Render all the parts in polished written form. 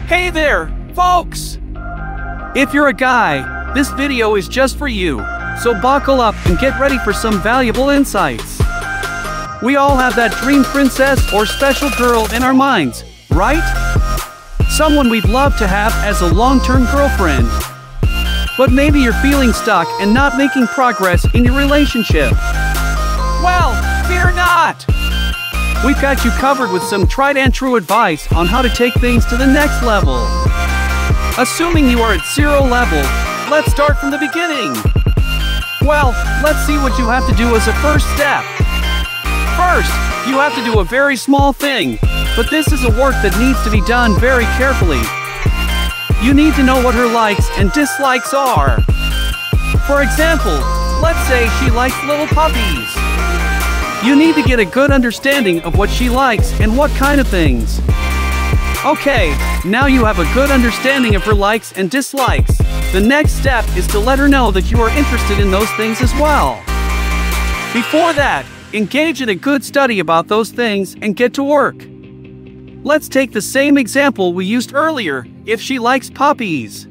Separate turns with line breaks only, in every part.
Hey there, folks! If you're a guy, this video is just for you, so buckle up and get ready for some valuable insights. We all have that dream princess or special girl in our minds, right? Someone we'd love to have as a long-term girlfriend. But maybe you're feeling stuck and not making progress in your relationship. Well, fear not! We've got you covered with some tried and true advice on how to take things to the next level. Assuming you are at 0 level, let's start from the beginning. Well, let's see what you have to do as a first step. First, you have to do a very small thing, but this is a work that needs to be done very carefully. You need to know what her likes and dislikes are. For example, let's say she likes little puppies. You need to get a good understanding of what she likes and what kind of things. Okay, now you have a good understanding of her likes and dislikes. The next step is to let her know that you are interested in those things as well. Before that, engage in a good study about those things and get to work. Let's take the same example we used earlier. If she likes puppies,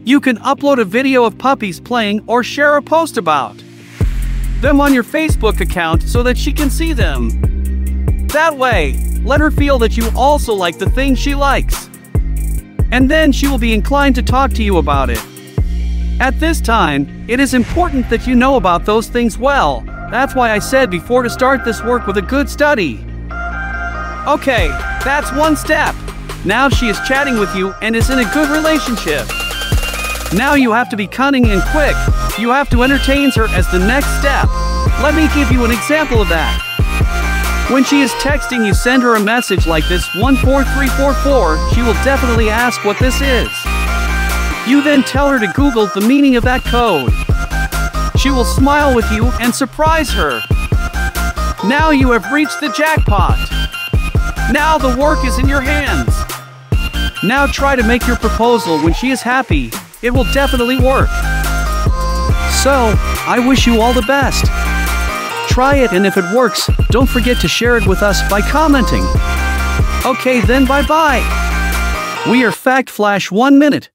you can upload a video of puppies playing or share a post about them on your Facebook account so that she can see them. That way, let her feel that you also like the things she likes. And then she will be inclined to talk to you about it. At this time, it is important that you know about those things well. That's why I said before to start this work with a good study. Okay, that's one step. Now she is chatting with you and is in a good relationship. Now you have to be cunning and quick. You have to entertain her as the next step. Let me give you an example of that. When she is texting you, send her a message like this 14344. She will definitely ask what this is. You then tell her to Google the meaning of that code. She will smile with you and surprise her. Now you have reached the jackpot. Now the work is in your hands. Now try to make your proposal when she is happy. It will definitely work. So, I wish you all the best. Try it, and if it works, don't forget to share it with us by commenting. Okay then, bye-bye. We are Fact Flash 1 minute.